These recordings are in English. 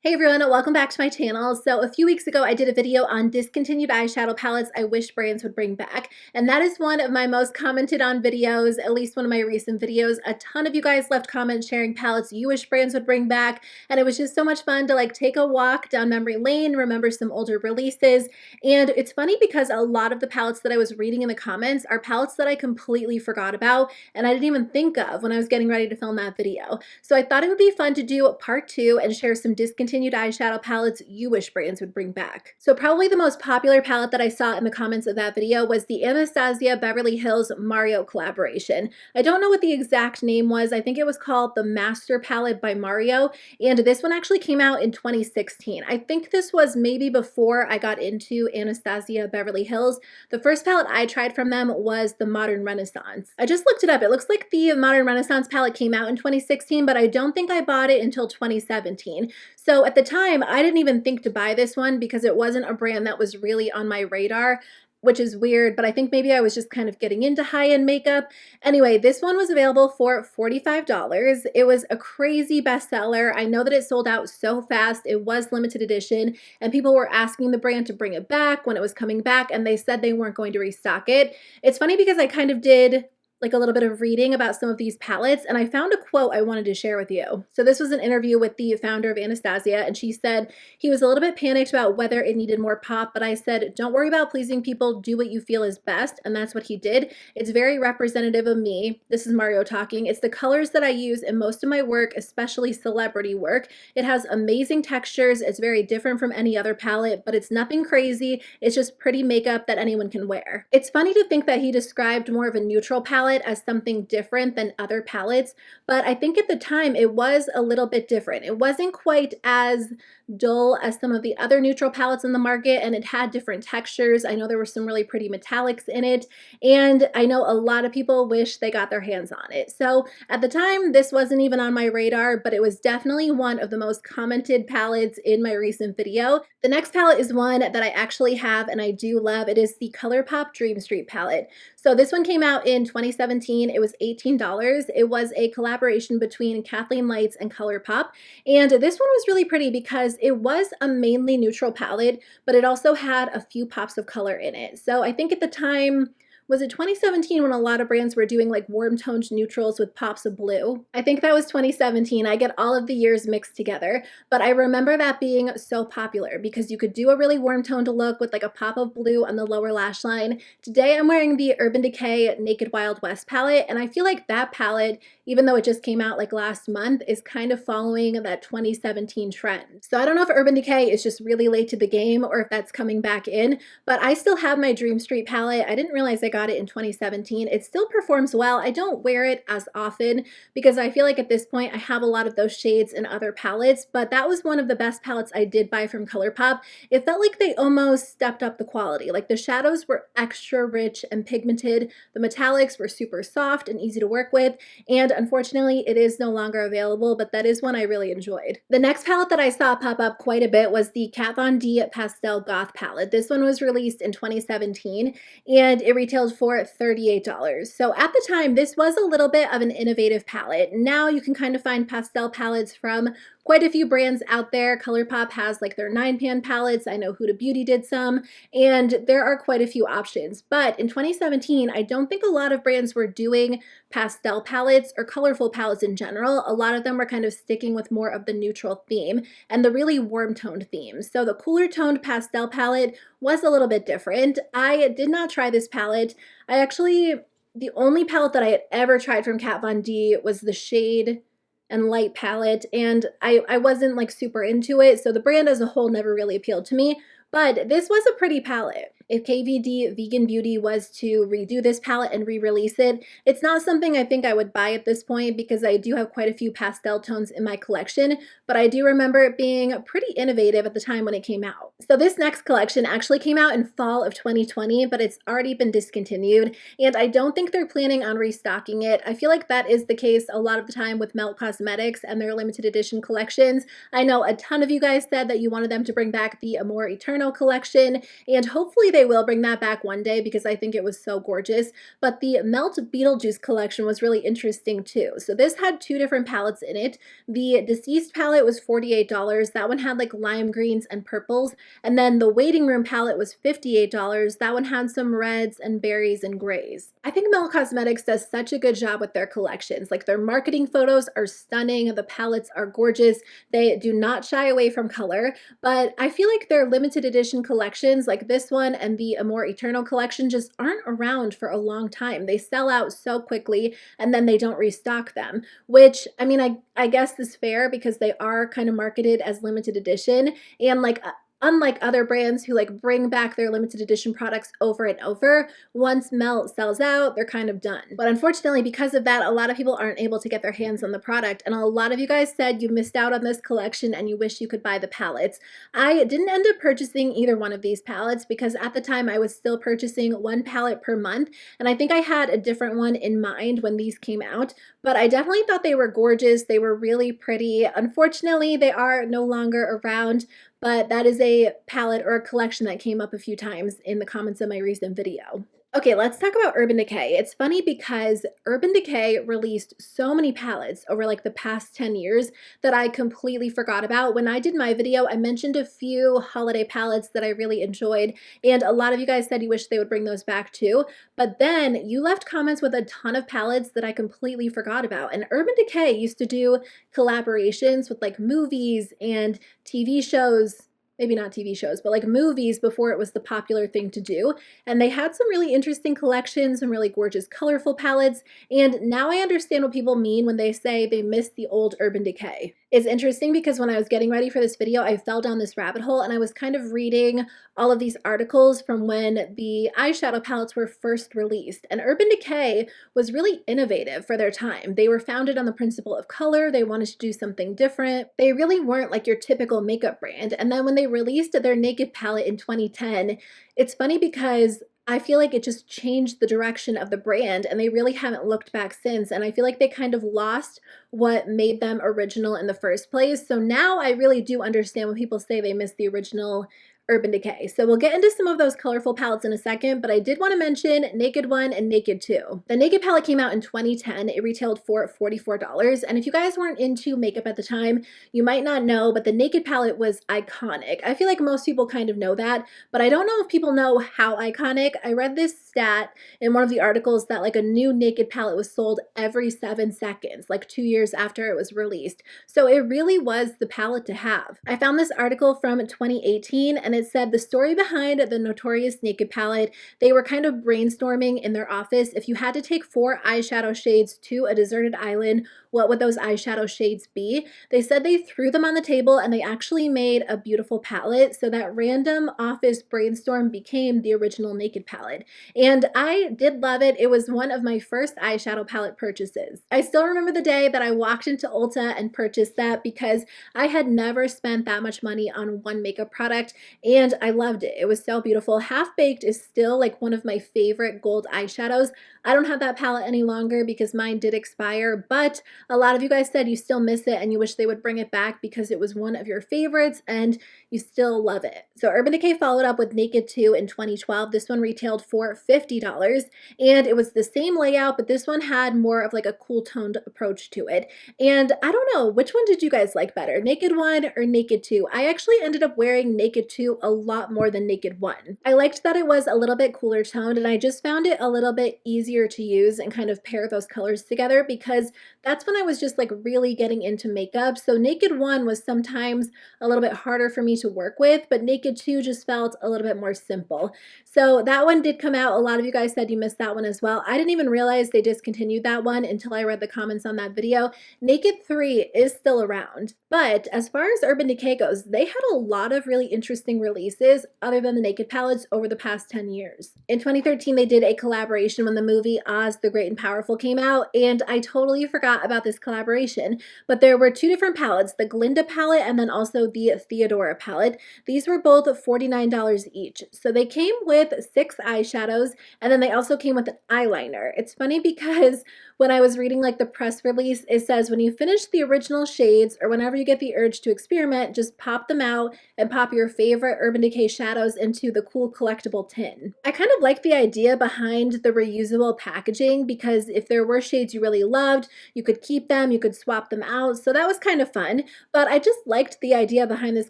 Hey everyone, welcome back to my channel. So a few weeks ago, I did a video on discontinued eyeshadow palettes I wish brands would bring back. And that is one of my most commented on videos, at least one of my recent videos. A ton of you guys left comments sharing palettes you wish brands would bring back. And it was just so much fun to take a walk down memory lane, remember some older releases. And it's funny because a lot of the palettes that I was reading in the comments are palettes that I completely forgot about and I didn't even think of when I was getting ready to film that video. So I thought it would be fun to do part 2 and share some discontinued eyeshadow palettes you wish brands would bring back. So probably the most popular palette that I saw in the comments of that video was the Anastasia Beverly Hills Mario collaboration. I don't know what the exact name was. I think it was called the Master Palette by Mario, and this one actually came out in 2016. I think this was maybe before I got into Anastasia Beverly Hills. The first palette I tried from them was the Modern Renaissance. I just looked it up. It looks like the Modern Renaissance palette came out in 2016, but I don't think I bought it until 2017. So at the time, I didn't even think to buy this one because it wasn't a brand that was really on my radar, which is weird, but I think maybe I was just kind of getting into high-end makeup. Anyway, this one was available for $45. It was a crazy bestseller. I know that it sold out so fast. It was limited edition, and people were asking the brand to bring it back when it was coming back, and they said they weren't going to restock it. It's funny because I kind of did a little bit of reading about some of these palettes, and I found a quote I wanted to share with you. So this was an interview with the founder of Anastasia, and she said he was a little bit panicked about whether it needed more pop, but I said, don't worry about pleasing people, do what you feel is best, and that's what he did. It's very representative of me. This is Mario talking. It's the colors that I use in most of my work, especially celebrity work. It has amazing textures. It's very different from any other palette, but it's nothing crazy. It's just pretty makeup that anyone can wear. It's funny to think that he described more of a neutral palette as something different than other palettes, but I think at the time it was a little bit different. It wasn't quite as dull as some of the other neutral palettes in the market, and it had different textures. I know there were some really pretty metallics in it, and I know a lot of people wish they got their hands on it. So at the time, this wasn't even on my radar, but it was definitely one of the most commented palettes in my recent video. The next palette is one that I actually have and I do love. It is the ColourPop Dream Street palette. So this one came out in 2017. It was $18. It was a collaboration between Kathleen Lights and ColourPop. And this one was really pretty because it was a mainly neutral palette, but it also had a few pops of color in it. So I think at the time, was it 2017 when a lot of brands were doing warm toned neutrals with pops of blue? I think that was 2017. I get all of the years mixed together, but I remember that being so popular because you could do a really warm toned look with a pop of blue on the lower lash line. Today I'm wearing the Urban Decay Naked Wild West palette, and I feel like that palette, even though it just came out last month, is kind of following that 2017 trend. So I don't know if Urban Decay is just really late to the game or if that's coming back in, but I still have my Dream Street palette. I didn't realize I got it in 2017. It still performs well. I don't wear it as often because I feel like at this point I have a lot of those shades in other palettes, but that was one of the best palettes I did buy from ColourPop. It felt like they almost stepped up the quality. The shadows were extra rich and pigmented. The metallics were super soft and easy to work with, and unfortunately it is no longer available, but that is one I really enjoyed. The next palette that I saw pop up quite a bit was the Kat Von D Pastel Goth palette. This one was released in 2017 and it retailed for $38. So at the time, this was a little bit of an innovative palette. Now you can kind of find pastel palettes from quite a few brands out there. ColourPop has their 9-pan palettes. I know Huda Beauty did some, and there are quite a few options. But in 2017, I don't think a lot of brands were doing pastel palettes or colorful palettes in general. A lot of them were kind of sticking with more of the neutral theme and the really warm toned themes. So the cooler toned pastel palette was a little bit different. I did not try this palette. The only palette that I had ever tried from Kat Von D was the Shade and Light palette, and I wasn't super into it, so the brand as a whole never really appealed to me, but this was a pretty palette. If KVD Vegan Beauty was to redo this palette and re-release it, it's not something I think I would buy at this point because I do have quite a few pastel tones in my collection, but I do remember it being pretty innovative at the time when it came out. So this next collection actually came out in fall of 2020, but it's already been discontinued, and I don't think they're planning on restocking it. I feel like that is the case a lot of the time with Melt Cosmetics and their limited edition collections. I know a ton of you guys said that you wanted them to bring back the Amor Eternal collection, and hopefully they will bring that back one day because I think it was so gorgeous. But the Melt Beetlejuice collection was really interesting too. So this had two different palettes in it. The Deceased palette was $48. That one had like lime greens and purples. And then the Waiting Room palette was $58. That one had some reds and berries and grays. I think Melt Cosmetics does such a good job with their collections. Like their marketing photos are stunning. The palettes are gorgeous. They do not shy away from color, but I feel like their limited edition collections like this one and the Amor Eternal collection just aren't around for a long time. They sell out so quickly and then they don't restock them, which I mean, I guess is fair because they are kind of marketed as limited edition, and like unlike other brands who like bring back their limited edition products over and over, once Melt sells out, they're kind of done. But unfortunately, because of that, a lot of people aren't able to get their hands on the product. And a lot of you guys said you missed out on this collection and you wish you could buy the palettes. I didn't end up purchasing either one of these palettes because at the time I was still purchasing one palette per month. And I think I had a different one in mind when these came out, but I definitely thought they were gorgeous. They were really pretty. Unfortunately, they are no longer around, but that is a palette or a collection that came up a few times in the comments of my recent video. Okay, let's talk about Urban Decay. It's funny because Urban Decay released so many palettes over like the past 10 years that I completely forgot about. When I did my video, I mentioned a few holiday palettes that I really enjoyed, and a lot of you guys said you wish they would bring those back too. But then you left comments with a ton of palettes that I completely forgot about. And Urban Decay used to do collaborations with like movies and TV shows. Maybe not TV shows, but like movies before it was the popular thing to do. And they had some really interesting collections, some really gorgeous, colorful palettes. And now I understand what people mean when they say they miss the old Urban Decay. It's interesting because when I was getting ready for this video, I fell down this rabbit hole and I was kind of reading all of these articles from when the eyeshadow palettes were first released. And Urban Decay was really innovative for their time. They were founded on the principle of color. They wanted to do something different. They really weren't like your typical makeup brand. And then when they released their Naked palette in 2010, it's funny because I feel like it just changed the direction of the brand and they really haven't looked back since. And I feel like they kind of lost what made them original in the first place. So now I really do understand when people say they miss the original Urban Decay. So we'll get into some of those colorful palettes in a second, but I did want to mention Naked 1 and Naked 2. The Naked palette came out in 2010. It retailed for $44. And if you guys weren't into makeup at the time, you might not know, but the Naked palette was iconic. I feel like most people kind of know that, but I don't know if people know how iconic. I read this stat in one of the articles that like a new Naked palette was sold every 7 seconds, like 2 years after it was released. So it really was the palette to have. I found this article from 2018 and it said the story behind the notorious Naked palette. They were kind of brainstorming in their office. If you had to take 4 eyeshadow shades to a deserted island, what would those eyeshadow shades be? They said they threw them on the table and they actually made a beautiful palette. So that random office brainstorm became the original Naked palette. And I did love it. It was one of my first eyeshadow palette purchases. I still remember the day that I walked into Ulta and purchased that because I had never spent that much money on one makeup product and I loved it. It was so beautiful. Half Baked is still like one of my favorite gold eyeshadows. I don't have that palette any longer because mine did expire, but a lot of you guys said you still miss it and you wish they would bring it back because it was one of your favorites and you still love it. So Urban Decay followed up with Naked 2 in 2012. This one retailed for $50 and it was the same layout, but this one had more of like a cool toned approach to it. And I don't know, which one did you guys like better, Naked 1 or Naked 2? I actually ended up wearing Naked 2 a lot more than Naked 1. I liked that it was a little bit cooler toned and I just found it a little bit easier to use and kind of pair those colors together because that's when I was just like really getting into makeup. So Naked 1 was sometimes a little bit harder for me to work with, but Naked 2 just felt a little bit more simple. So that one did come out. A lot of you guys said you missed that one as well. I didn't even realize they discontinued that one until I read the comments on that video. Naked 3 is still around. But as far as Urban Decay goes, they had a lot of really interesting releases other than the Naked palettes over the past 10 years. In 2013, they did a collaboration when the movie Oz the Great and Powerful came out, and I totally forgot about this this collaboration, but there were two different palettes, the Glinda palette and then also the Theodora palette. These were both $49 each. So they came with 6 eyeshadows, and then they also came with an eyeliner. It's funny because when I was reading like the press release, it says when you finish the original shades or whenever you get the urge to experiment, just pop them out and pop your favorite Urban Decay shadows into the cool collectible tin. I kind of like the idea behind the reusable packaging because if there were shades you really loved, you could keep them, you could swap them out. So that was kind of fun, but I just liked the idea behind this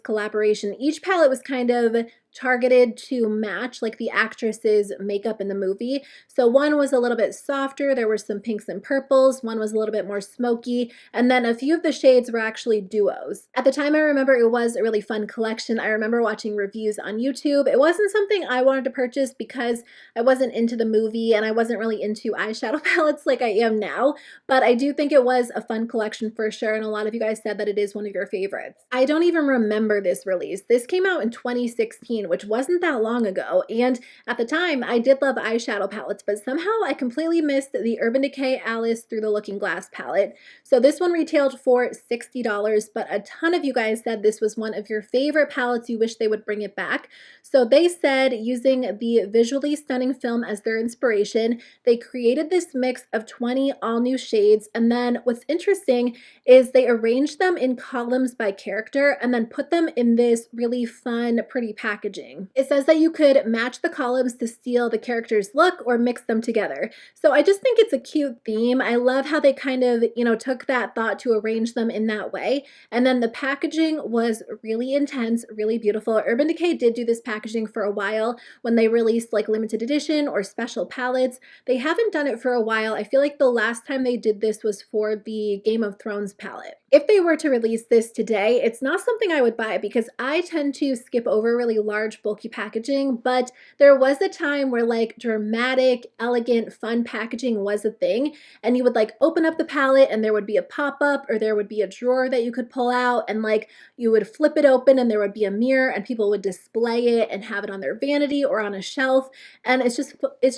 collaboration. Each palette was kind of targeted to match like the actress's makeup in the movie. So one was a little bit softer, there were some pinks and purples, one was a little bit more smoky, and then a few of the shades were actually duos. At the time, I remember it was a really fun collection. I remember watching reviews on YouTube. It wasn't something I wanted to purchase because I wasn't into the movie and I wasn't really into eyeshadow palettes like I am now, but I do think it was a fun collection for sure, and a lot of you guys said that it is one of your favorites. I don't even remember this release. This came out in 2016, which wasn't that long ago, and at the time I did love eyeshadow palettes, but somehow I completely missed the Urban Decay Alice Through the Looking Glass palette. So this one retailed for $60, but a ton of you guys said this was one of your favorite palettes. You wish they would bring it back. So they said, using the visually stunning film as their inspiration, they created this mix of 20 all new shades, and then what's interesting is they arranged them in columns by character and then put them in this really fun, pretty packaging. It says that you could match the columns to steal the character's look or mix them together. So I just think it's a cute theme. I love how they kind of, took that thought to arrange them in that way. And then the packaging was really intense, really beautiful. Urban Decay did do this packaging for a while when they released like limited edition or special palettes. They haven't done it for a while. I feel like the last time they did this was for the Game of Thrones palette. If they were to release this today, it's not something I would buy because I tend to skip over really large, bulky packaging, but there was a time where like dramatic, elegant, fun packaging was a thing, and you would like open up the palette and there would be a pop-up or there would be a drawer that you could pull out, and like you would flip it open and there would be a mirror and people would display it and have it on their vanity or on a shelf. And it's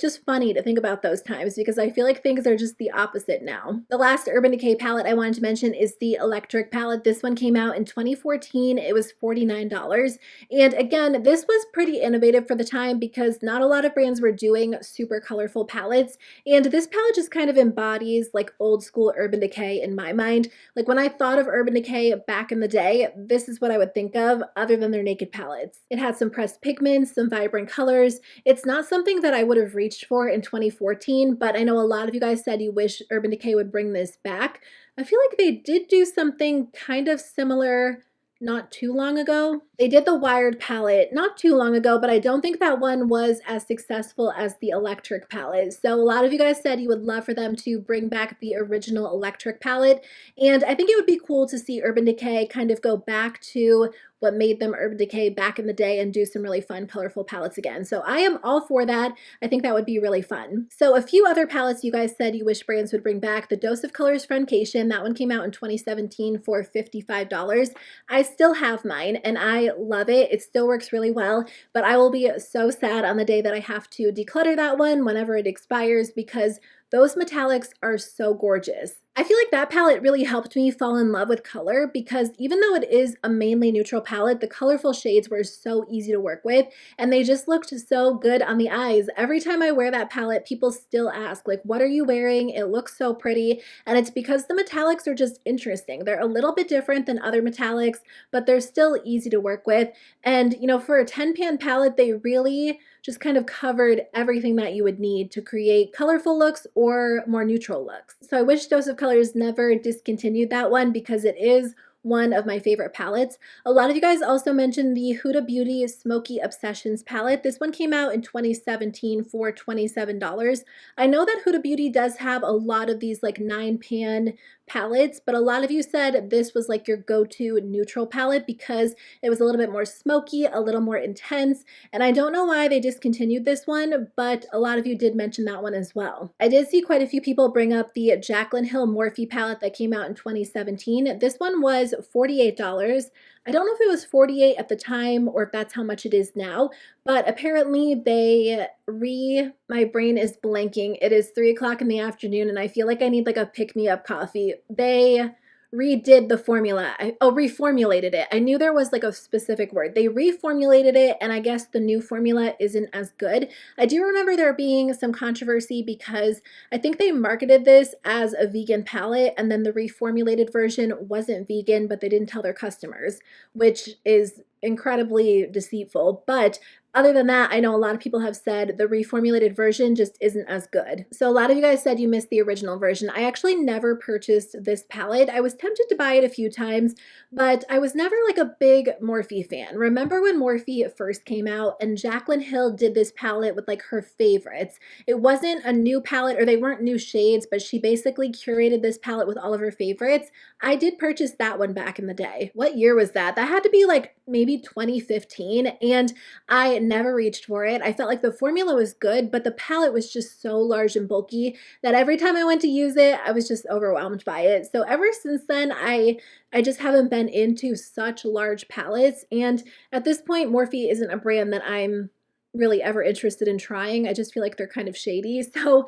just funny to think about those times because I feel like things are just the opposite now. The last Urban Decay palette I wanted to mention is the Electric palette. This one came out in 2014. It was $49. And again, this was pretty innovative for the time because not a lot of brands were doing super colorful palettes. And this palette just kind of embodies like old school Urban Decay in my mind. Like when I thought of Urban Decay back in the day, this is what I would think of other than their naked palettes. It had some pressed pigments, some vibrant colors. It's not something that I would have reached for in 2014, but I know a lot of you guys said you wish Urban Decay would bring this back. I feel like they did do something kind of similar not too long ago. They did the Wired palette not too long ago, but I don't think that one was as successful as the Electric palette. So a lot of you guys said you would love for them to bring back the original Electric palette, and I think it would be cool to see Urban Decay kind of go back to what made them Urban Decay back in the day and do some really fun, colorful palettes again. So I am all for that. I think that would be really fun. So a few other palettes you guys said you wish brands would bring back. The Dose of Colors Friendcation, that one came out in 2017 for $55. I still have mine and I love it. It still works really well, but I will be so sad on the day that I have to declutter that one whenever it expires because those metallics are so gorgeous. I feel like that palette really helped me fall in love with color because even though it is a mainly neutral palette, the colorful shades were so easy to work with and they just looked so good on the eyes. Every time I wear that palette, people still ask, like, what are you wearing? It looks so pretty. And it's because the metallics are just interesting. They're a little bit different than other metallics, but they're still easy to work with. And, for a 10-pan palette, they really just kind of covered everything that you would need to create colorful looks or more neutral looks. So I wish Dose of Colors never discontinued that one because it is one of my favorite palettes. A lot of you guys also mentioned the Huda Beauty Smoky Obsessions palette. This one came out in 2017 for $27. I know that Huda Beauty does have a lot of these like 9-pan palettes, but a lot of you said this was like your go-to neutral palette because it was a little bit more smoky, a little more intense, and I don't know why they discontinued this one, but a lot of you did mention that one as well. I did see quite a few people bring up the Jaclyn Hill Morphe palette that came out in 2017. This one was $48. I don't know if it was 48 at the time or if that's how much it is now, but apparently my brain is blanking. It is 3 o'clock in the afternoon and I feel like I need like a pick-me-up coffee. They redid the formula. Reformulated it. I knew there was like a specific word. They reformulated it and I guess the new formula isn't as good. I do remember there being some controversy because I think they marketed this as a vegan palette and then the reformulated version wasn't vegan, but they didn't tell their customers, which is incredibly deceitful. But other than that, I know a lot of people have said the reformulated version just isn't as good. So a lot of you guys said you missed the original version. I actually never purchased this palette. I was tempted to buy it a few times, but I was never like a big Morphe fan. Remember when Morphe first came out and Jaclyn Hill did this palette with like her favorites? It wasn't a new palette or they weren't new shades, but she basically curated this palette with all of her favorites. I did purchase that one back in the day. What year was that? That had to be like maybe 2015, and I never reached for it. I felt like the formula was good, but the palette was just so large and bulky that every time I went to use it, I was just overwhelmed by it. So ever since then, I just haven't been into such large palettes, and at this point, Morphe isn't a brand that I'm really ever interested in trying. I just feel like they're kind of shady. So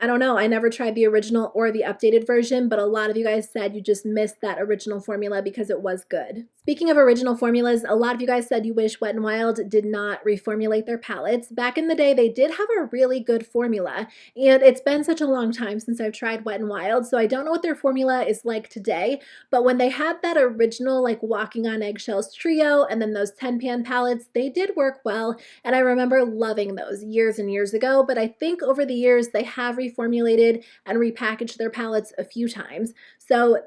I don't know. I never tried the original or the updated version, but a lot of you guys said you just missed that original formula because it was good. Speaking of original formulas, a lot of you guys said you wish Wet n Wild did not reformulate their palettes. Back in the day, they did have a really good formula, and it's been such a long time since I've tried Wet n Wild, so I don't know what their formula is like today, but when they had that original like Walking on Eggshells trio and then those 10-pan palettes, they did work well, and I remember loving those years and years ago, but I think over the years they have reformulated and repackaged their palettes a few times. So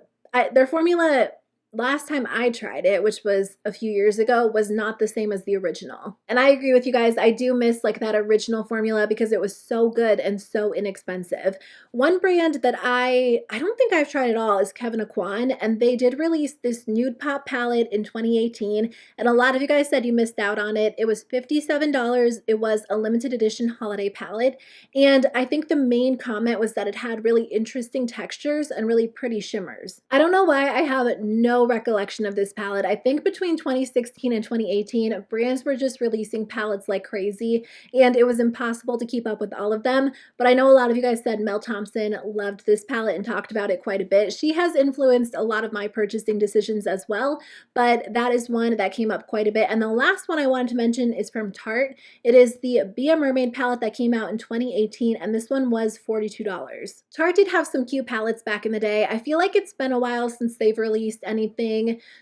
their formula last time I tried it, which was a few years ago, was not the same as the original. And I agree with you guys. I do miss like that original formula because it was so good and so inexpensive. One brand that I don't think I've tried at all is Kevyn Aucoin, and they did release this Nude Pop palette in 2018, and a lot of you guys said you missed out on it. It was $57. It was a limited edition holiday palette, and I think the main comment was that it had really interesting textures and really pretty shimmers. I don't know why I have no recollection of this palette. I think between 2016 and 2018, brands were just releasing palettes like crazy, and it was impossible to keep up with all of them, but I know a lot of you guys said Mel Thompson loved this palette and talked about it quite a bit. She has influenced a lot of my purchasing decisions as well, but that is one that came up quite a bit. And the last one I wanted to mention is from Tarte. It is the Be a Mermaid palette that came out in 2018, and this one was $42. Tarte did have some cute palettes back in the day. I feel like it's been a while since they've released anything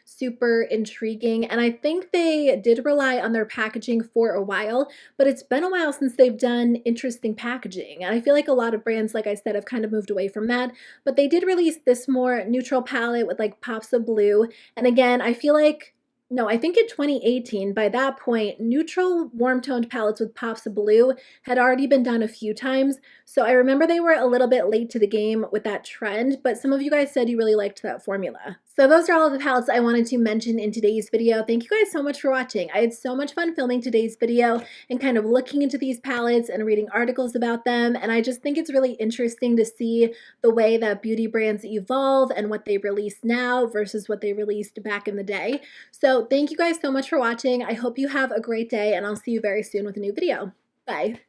super intriguing, and I think they did rely on their packaging for a while, but it's been a while since they've done interesting packaging, and I feel like a lot of brands, like I said, have kind of moved away from that, but they did release this more neutral palette with like pops of blue, and again, I feel like no, I think in 2018, by that point, neutral warm-toned palettes with pops of blue had already been done a few times, so I remember they were a little bit late to the game with that trend, but some of you guys said you really liked that formula. So those are all of the palettes I wanted to mention in today's video. Thank you guys so much for watching. I had so much fun filming today's video and kind of looking into these palettes and reading articles about them, and I just think it's really interesting to see the way that beauty brands evolve and what they release now versus what they released back in the day. So thank you guys so much for watching. I hope you have a great day, and I'll see you very soon with a new video. Bye.